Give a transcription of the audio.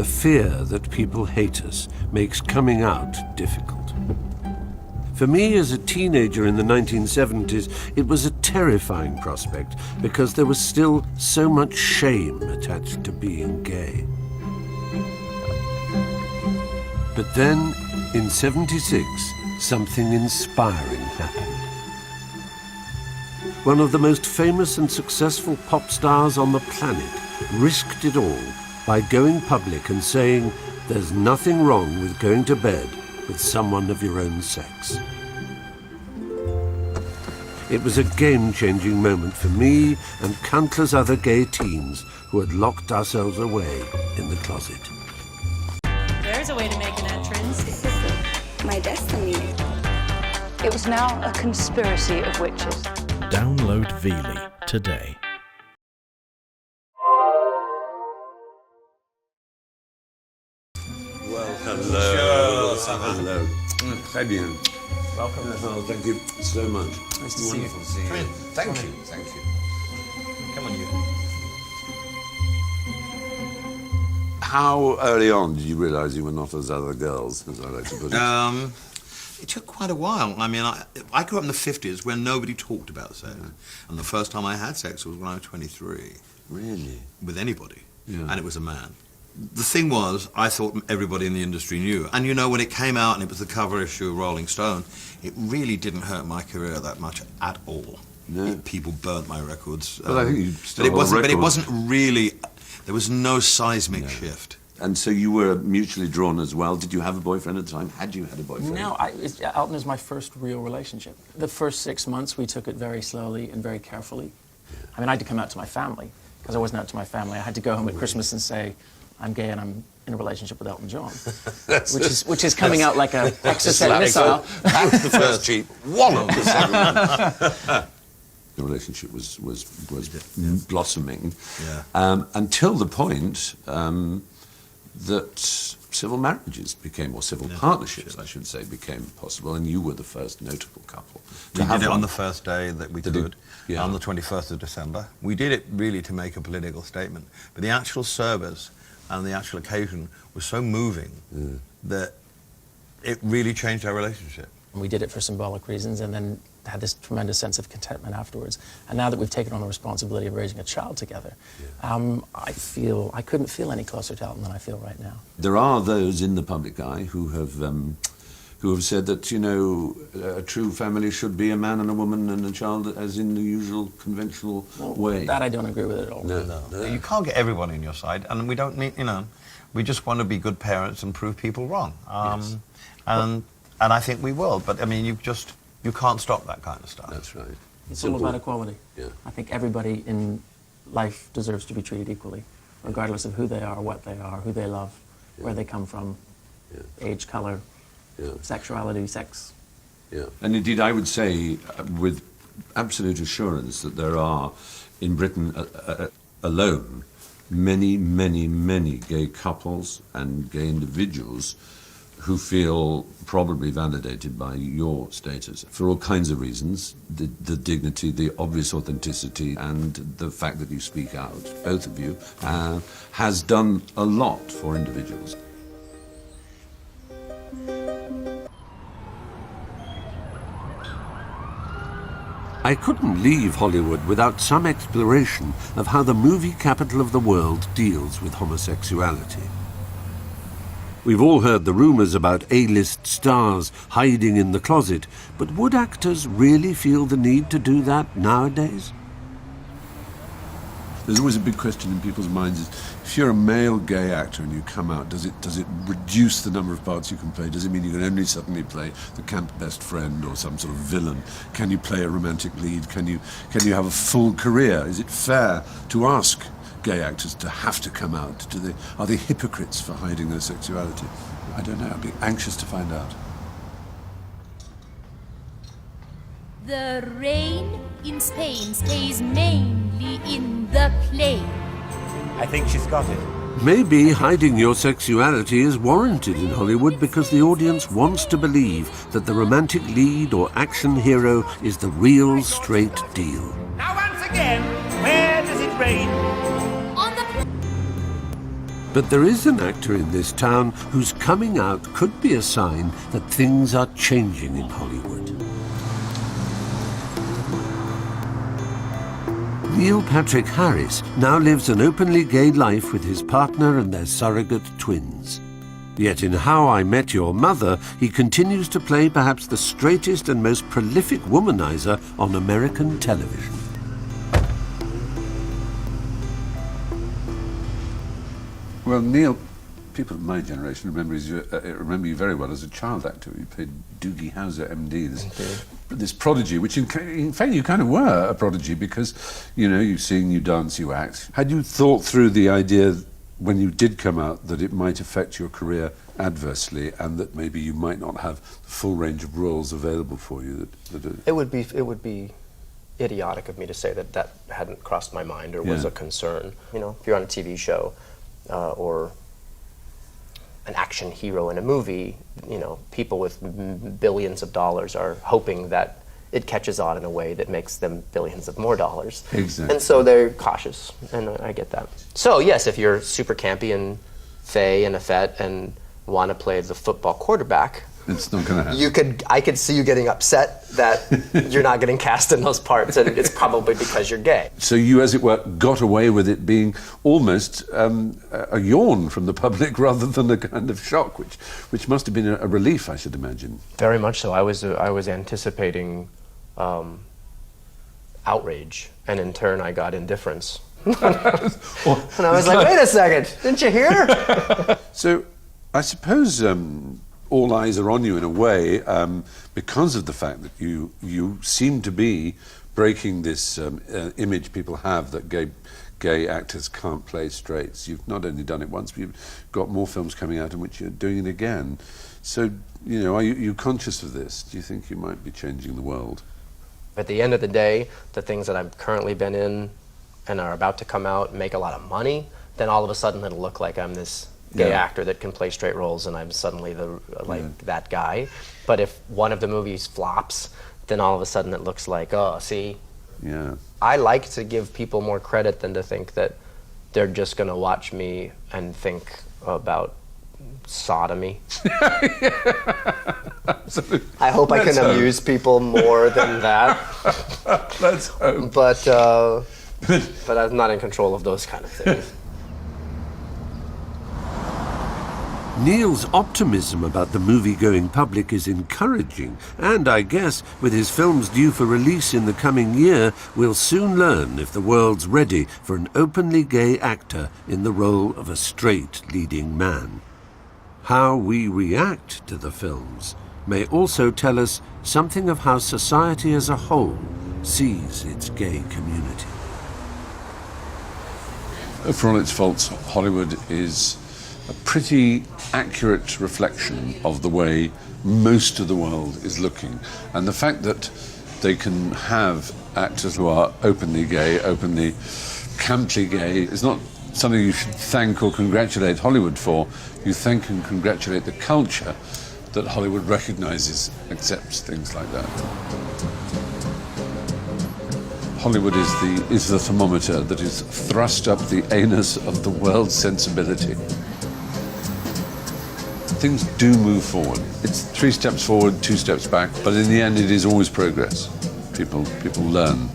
The fear that people hate us makes coming out difficult. For me, as a teenager in the 1970s, it was a terrifying prospect because there was still so much shame attached to being gay. But then, in '76, something inspiring happened. One of the most famous and successful pop stars on the planet risked it all by going public and saying, "There's nothing wrong with going to bed with someone of your own sex." It was a game-changing moment for me and countless other gay teens who had locked ourselves away in the closet. There's a way to make an entrance. This is my destiny. It was now a conspiracy of witches. Download Veely today. Well, hello. Hello. Très bien. Welcome. Oh, thank you so much. Nice to see you. Come in. Thank you. Come on, you. How early on did you realise you were not as other girls, as I like to put it? It took quite a while. I mean, I grew up in the 50s when nobody talked about sex. Yeah. And the first time I had sex was when I was 23. Really? With anybody. Yeah. And it was a man. The thing was, I thought everybody in the industry knew. And you know, when it came out and it was the cover issue of Rolling Stone, it really didn't hurt my career that much at all. No. People burnt my records. But I think you still but it wasn't really, there was no seismic shift. And so you were mutually drawn as well. Did you have a boyfriend at the time? Had you had a boyfriend? No, Elton is my first real relationship. The first 6 months, we took it very slowly and very carefully. I mean, I had to come out to my family, because I wasn't out to my family. I had to go home at Christmas and say, I'm gay and I'm in a relationship with Elton John, which is coming out like a exocet missile. That's the first cheap. One of the second. The relationship was blossoming until the point that civil marriages became, or civil partnerships, I should say, became possible, and you were the first notable couple. We did it on the first day that we could, on the 21st of December. We did it really to make a political statement, but the actual service and the actual occasion was so moving that it really changed our relationship. We did it for symbolic reasons and then had this tremendous sense of contentment afterwards. And now that we've taken on the responsibility of raising a child together, I couldn't feel any closer to Elton than I feel right now. There are those in the public eye who have said that, you know, a true family should be a man and a woman and a child, as in the usual conventional way. That I don't agree with at all. No. You can't get everyone in your side, and we don't need, you know, we just want to be good parents and prove people wrong. And I think we will, but I mean, you can't stop that kind of stuff. That's right. It's all about equality. Yeah. I think everybody in life deserves to be treated equally, regardless of who they are, what they are, who they love, where they come from, age, color, sexuality, sex. Yeah. And indeed, I would say with absolute assurance that there are, in Britain alone, many, many, many gay couples and gay individuals who feel probably validated by your status for all kinds of reasons, the dignity, the obvious authenticity, and the fact that you speak out, both of you, has done a lot for individuals. I couldn't leave Hollywood without some exploration of how the movie capital of the world deals with homosexuality. We've all heard the rumours about A-list stars hiding in the closet, but would actors really feel the need to do that nowadays? There's always a big question in people's minds is, if you're a male gay actor and you come out, does it reduce the number of parts you can play? Does it mean you can only suddenly play the camp best friend or some sort of villain? Can you play a romantic lead? Can you have a full career? Is it fair to ask gay actors to have to come out? Are they hypocrites for hiding their sexuality? I don't know. I'd be anxious to find out. The rain in Spain stays mainly in the plain. I think she's got it. Maybe hiding your sexuality is warranted in Hollywood because the audience wants to believe that the romantic lead or action hero is the real straight deal. Now once again, where does it rain? But there is an actor in this town whose coming out could be a sign that things are changing in Hollywood. Neil Patrick Harris now lives an openly gay life with his partner and their surrogate twins. Yet in How I Met Your Mother, he continues to play perhaps the straightest and most prolific womanizer on American television. Well, Neil, people of my generation remember you very well as a child actor. You played Doogie Howser, MD, this prodigy, which in fact you kind of were a prodigy because, you know, you sing, you dance, you act. Had you thought through the idea when you did come out that it might affect your career adversely and that maybe you might not have the full range of roles available for you? It would be idiotic of me to say that that hadn't crossed my mind or was a concern. You know, if you're on a TV show or an action hero in a movie, you know, people with billions of dollars are hoping that it catches on in a way that makes them billions of more dollars. Exactly. And so they're cautious, and I get that. So yes, if you're super campy and fey and effete and want to play the football quarterback, it's not going to happen. I could see you getting upset that you're not getting cast in those parts, and it's probably because you're gay. So you, as it were, got away with it being almost a yawn from the public rather than a kind of shock, which must have been a relief, I should imagine. Very much so. I was anticipating outrage, and in turn I got indifference. And I was like, wait a second, didn't you hear? So I suppose all eyes are on you in a way because of the fact that you seem to be breaking this image people have that gay actors can't play straights. You've not only done it once, but you've got more films coming out in which you're doing it again. So, you know, are you conscious of this? Do you think you might be changing the world? At the end of the day, the things that I've currently been in and are about to come out make a lot of money, then all of a sudden it'll look like I'm this gay actor that can play straight roles and I'm suddenly that guy. But if one of the movies flops, then all of a sudden it looks like, oh, see? Yeah. I like to give people more credit than to think that they're just going to watch me and think about sodomy. Absolutely. I hope I can amuse people more than that. Let's hope. But I'm not in control of those kind of things. Neil's optimism about the movie-going public is encouraging, and I guess with his films due for release in the coming year, we'll soon learn if the world's ready for an openly gay actor in the role of a straight leading man. How we react to the films may also tell us something of how society as a whole sees its gay community. For all its faults, Hollywood is a pretty accurate reflection of the way most of the world is looking. And the fact that they can have actors who are openly gay, openly camply gay, is not something you should thank or congratulate Hollywood for. You thank and congratulate the culture that Hollywood recognizes, accepts things like that. Hollywood is the thermometer that is thrust up the anus of the world's sensibility. Things do move forward. It's 3 steps forward, 2 steps back, but in the end it is always progress. People learn.